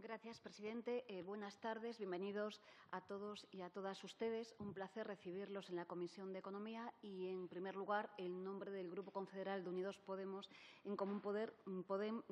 Gracias, presidente. Buenas tardes. Bienvenidos a todos y a todas ustedes. Un placer recibirlos en la Comisión de Economía y, en primer lugar, en nombre del Grupo Confederal de Unidos Podemos, en Común Podem,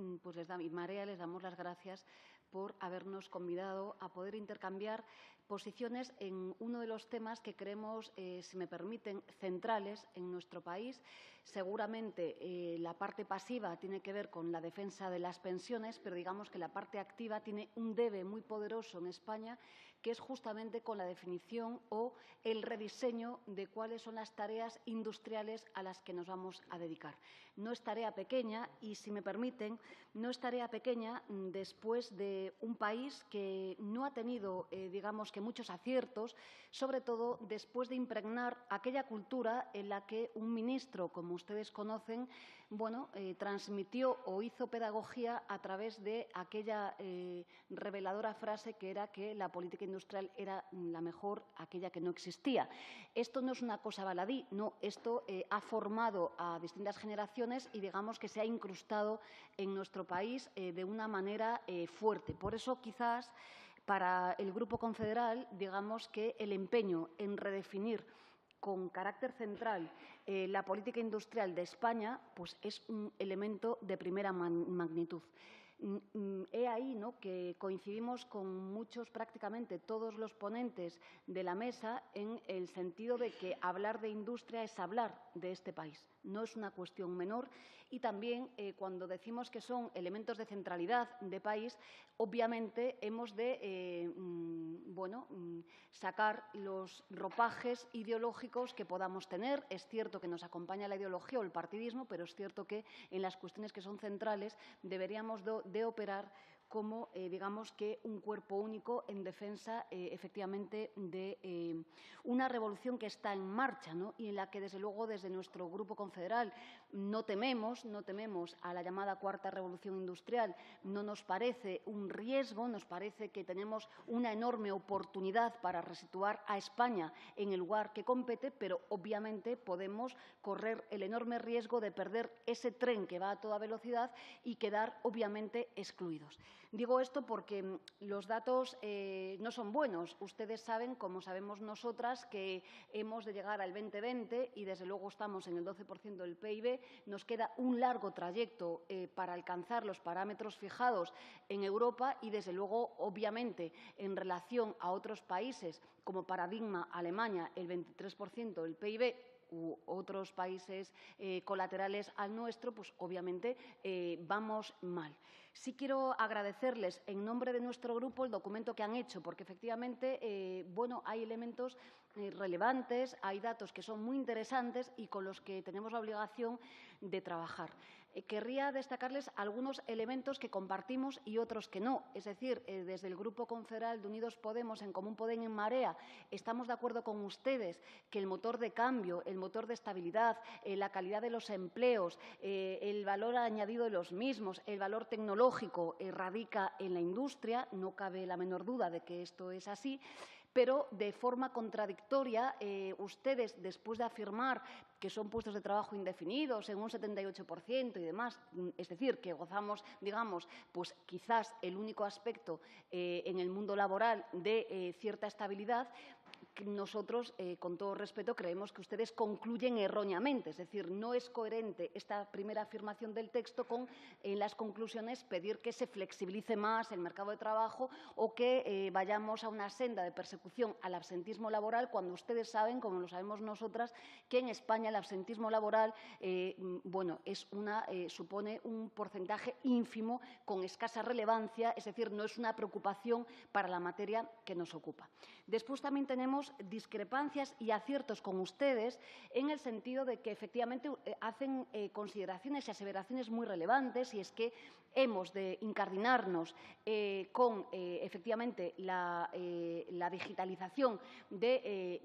y Marea, les damos las gracias por habernos convidado a poder intercambiar posiciones en uno de los temas que creemos, si me permiten, centrales en nuestro país. Seguramente la parte pasiva tiene que ver con la defensa de las pensiones, pero digamos que la parte activa tiene un debe muy poderoso en España, que es justamente con la definición o el rediseño de cuáles son las tareas industriales a las que nos vamos a dedicar. No es tarea pequeña y, si me permiten, no es tarea pequeña después de un país que no ha tenido, digamos que muchos aciertos, sobre todo después de impregnar aquella cultura en la que un ministro, como ustedes conocen, transmitió o hizo pedagogía a través de aquella reveladora frase que era que la política industrial era la mejor, aquella que no existía. Esto no es una cosa baladí, no, esto ha formado a distintas generaciones y digamos que se ha incrustado en nuestro país de una manera fuerte. Por eso, quizás, para el Grupo Confederal, digamos que el empeño en redefinir con carácter central la política industrial de España, pues es un elemento de primera magnitud. He ahí que coincidimos con muchos, prácticamente todos los ponentes de la mesa, en el sentido de que hablar de industria es hablar de este país. No es una cuestión menor y también cuando decimos que son elementos de centralidad de país, obviamente hemos de sacar los ropajes ideológicos que podamos tener. Es cierto que nos acompaña la ideología o el partidismo, pero es cierto que en las cuestiones que son centrales deberíamos de operar como, digamos, que un cuerpo único en defensa, efectivamente, de una revolución que está en marcha, ¿no? Y en la que, desde luego, desde nuestro Grupo Confederal no tememos a la llamada cuarta revolución industrial. No nos parece un riesgo, nos parece que tenemos una enorme oportunidad para resituar a España en el lugar que compete, pero obviamente podemos correr el enorme riesgo de perder ese tren que va a toda velocidad y quedar obviamente excluidos. Digo esto porque los datos no son buenos. Ustedes saben, como sabemos nosotras, que hemos de llegar al 2020 y, desde luego, estamos en el 12% del PIB. Nos queda un largo trayecto para alcanzar los parámetros fijados en Europa y, desde luego, obviamente, en relación a otros países como paradigma Alemania, el 23% del PIB, u otros países colaterales al nuestro, pues obviamente vamos mal. Sí quiero agradecerles en nombre de nuestro grupo el documento que han hecho, porque efectivamente hay elementos relevantes, hay datos que son muy interesantes y con los que tenemos la obligación de trabajar. Querría destacarles algunos elementos que compartimos y otros que no. Es decir, desde el Grupo Confederal de Unidos Podemos, en Común Podem, en Marea, estamos de acuerdo con ustedes que el motor de cambio, el motor de estabilidad, la calidad de los empleos, el valor añadido de los mismos, el valor tecnológico radica en la industria. No cabe la menor duda de que esto es así. Pero, de forma contradictoria, ustedes, después de afirmar que son puestos de trabajo indefinidos en un 78% y demás, es decir, que gozamos, digamos, pues quizás el único aspecto en el mundo laboral de cierta estabilidad, nosotros, con todo respeto, creemos que ustedes concluyen erróneamente. Es decir, no es coherente esta primera afirmación del texto con, en las conclusiones, pedir que se flexibilice más el mercado de trabajo o que vayamos a una senda de persecución al absentismo laboral, cuando ustedes saben, como lo sabemos nosotras, que en España el absentismo laboral supone un porcentaje ínfimo con escasa relevancia, es decir, no es una preocupación para la materia que nos ocupa. Después también tenemos discrepancias y aciertos con ustedes en el sentido de que efectivamente hacen consideraciones y aseveraciones muy relevantes, y es que hemos de incardinarnos con efectivamente la digitalización de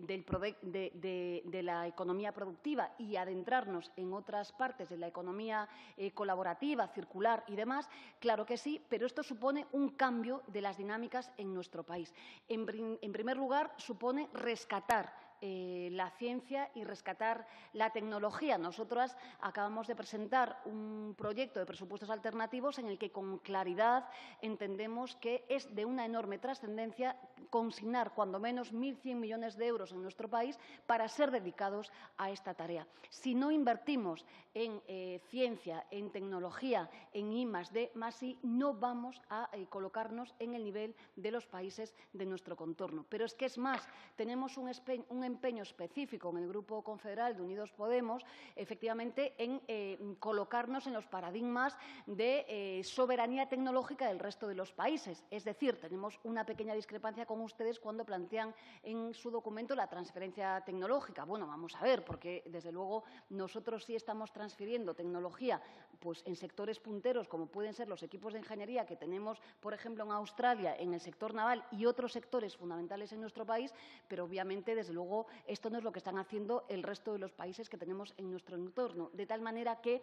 la economía productiva y adentrarnos en otras partes de la economía colaborativa, circular y demás. Claro que sí, pero esto supone un cambio de las dinámicas en nuestro país. En primer lugar, supone rescatar la ciencia y rescatar la tecnología. Nosotras acabamos de presentar un proyecto de presupuestos alternativos en el que con claridad entendemos que es de una enorme trascendencia consignar cuando menos 1.100 millones de euros en nuestro país para ser dedicados a esta tarea. Si no invertimos en ciencia, en tecnología, en I+D+I, no vamos a colocarnos en el nivel de los países de nuestro contorno. Pero es que es más, tenemos un empeño específico en el Grupo Confederal de Unidos Podemos, efectivamente, en colocarnos en los paradigmas de soberanía tecnológica del resto de los países. Es decir, tenemos una pequeña discrepancia con ustedes cuando plantean en su documento la transferencia tecnológica. Bueno, vamos a ver, porque desde luego nosotros sí estamos transfiriendo tecnología pues, en sectores punteros, como pueden ser los equipos de ingeniería que tenemos, por ejemplo, en Australia, en el sector naval y otros sectores fundamentales en nuestro país, pero obviamente, desde luego, esto no es lo que están haciendo el resto de los países que tenemos en nuestro entorno. De tal manera que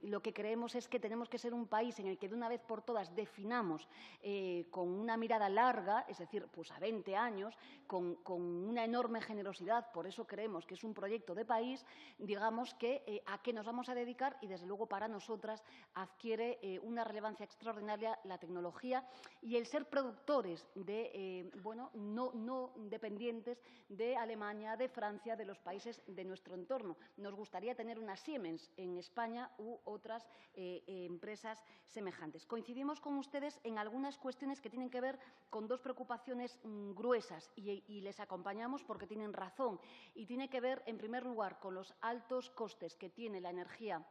lo que creemos es que tenemos que ser un país en el que de una vez por todas definamos con una mirada larga, es decir, pues a 20 años, con una enorme generosidad, por eso creemos que es un proyecto de país, digamos que a qué nos vamos a dedicar y, desde luego, para nosotras adquiere una relevancia extraordinaria la tecnología y el ser productores de, no dependientes de Alemania, de Francia, de los países de nuestro entorno. Nos gustaría tener una Siemens en España u otras empresas semejantes. Coincidimos con ustedes en algunas cuestiones que tienen que ver con dos preocupaciones gruesas y les acompañamos porque tienen razón. Y tiene que ver, en primer lugar, con los altos costes que tiene la energía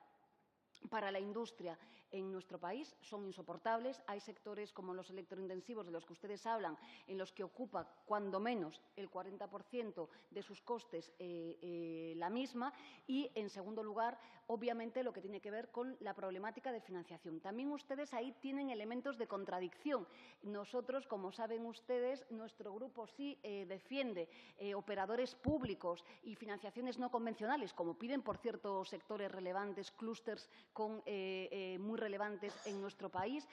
para la industria en nuestro país, son insoportables. Hay sectores como los electrointensivos de los que ustedes hablan, en los que ocupa cuando menos el 40% de sus costes la misma. Y, en segundo lugar, obviamente, lo que tiene que ver con la problemática de financiación. También ustedes ahí tienen elementos de contradicción. Nosotros, como saben ustedes, nuestro grupo sí defiende operadores públicos y financiaciones no convencionales, como piden, por cierto, sectores relevantes, clústeres muy relevantes en nuestro país,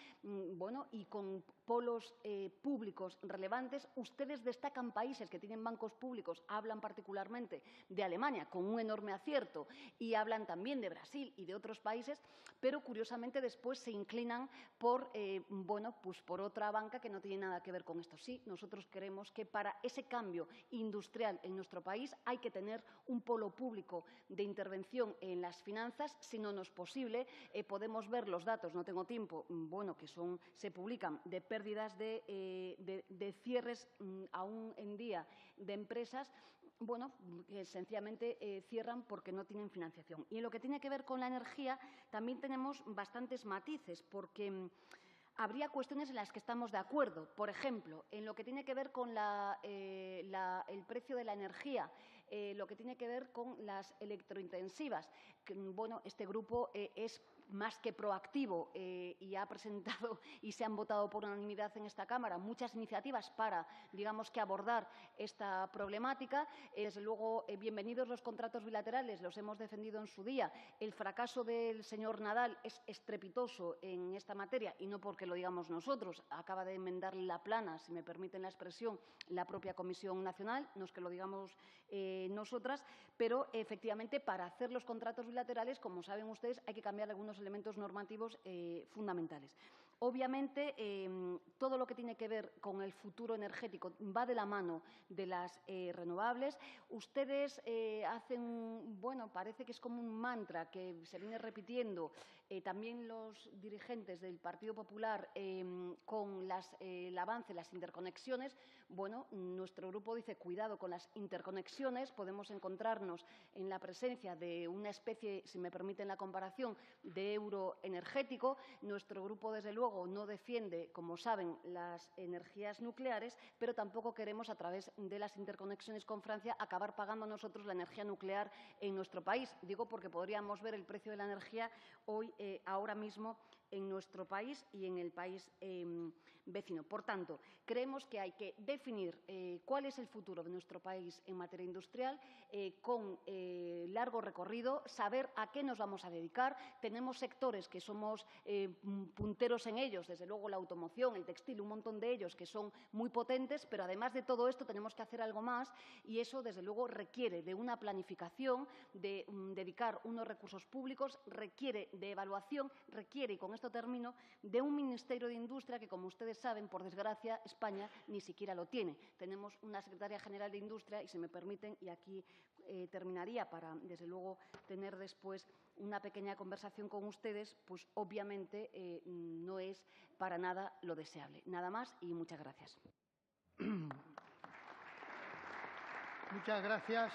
y con polos públicos relevantes. Ustedes destacan países que tienen bancos públicos, hablan particularmente de Alemania, con un enorme acierto, y hablan también de Brasil y de otros países, pero curiosamente después se inclinan por, por otra banca que no tiene nada que ver con esto. Sí, nosotros creemos que para ese cambio industrial en nuestro país hay que tener un polo público de intervención en las finanzas. Si no nos es posible, podemos ver los datos, no tengo tiempo, que se publican, de pérdidas de cierres aún en día de empresas, que sencillamente cierran porque no tienen financiación. Y en lo que tiene que ver con la energía también tenemos bastantes matices, porque habría cuestiones en las que estamos de acuerdo. Por ejemplo, en lo que tiene que ver con el precio de la energía, lo que tiene que ver con las electrointensivas. Este grupo es más que proactivo y ha presentado y se han votado por unanimidad en esta Cámara muchas iniciativas para, digamos, que abordar esta problemática. Desde luego, bienvenidos los contratos bilaterales, los hemos defendido en su día. El fracaso del señor Nadal es estrepitoso en esta materia y no porque lo digamos nosotros. Acaba de enmendar la plana, si me permiten la expresión, la propia Comisión Nacional, no es que lo digamos nosotras, pero efectivamente para hacer los contratos bilaterales, como saben ustedes, hay que cambiar algunos elementos normativos fundamentales. Obviamente, todo lo que tiene que ver con el futuro energético va de la mano de las renovables. Ustedes hacen, parece que es como un mantra que se viene repitiendo también los dirigentes del Partido Popular con el avance, las interconexiones. Nuestro grupo dice cuidado con las interconexiones. Podemos encontrarnos en la presencia de una especie, si me permiten la comparación, de euro energético. Nuestro grupo, desde luego, no defiende, como saben, las energías nucleares, pero tampoco queremos, a través de las interconexiones con Francia, acabar pagando nosotros la energía nuclear en nuestro país. Digo porque podríamos ver el precio de la energía hoy, ahora mismo, en nuestro país y en el país vecino. Por tanto, creemos que hay que definir cuál es el futuro de nuestro país en materia industrial con largo recorrido, saber a qué nos vamos a dedicar. Tenemos sectores que somos punteros en ellos, desde luego la automoción, el textil, un montón de ellos que son muy potentes, pero además de todo esto tenemos que hacer algo más y eso, desde luego, requiere de una planificación, de dedicar unos recursos públicos, requiere de evaluación, requiere, y con esto termino, de un Ministerio de Industria que, como ustedes saben, por desgracia, España ni siquiera lo tiene. Tenemos una Secretaria General de Industria y, si me permiten, y aquí terminaría para, desde luego, tener después una pequeña conversación con ustedes, pues obviamente no es para nada lo deseable. Nada más y muchas gracias. Muchas gracias.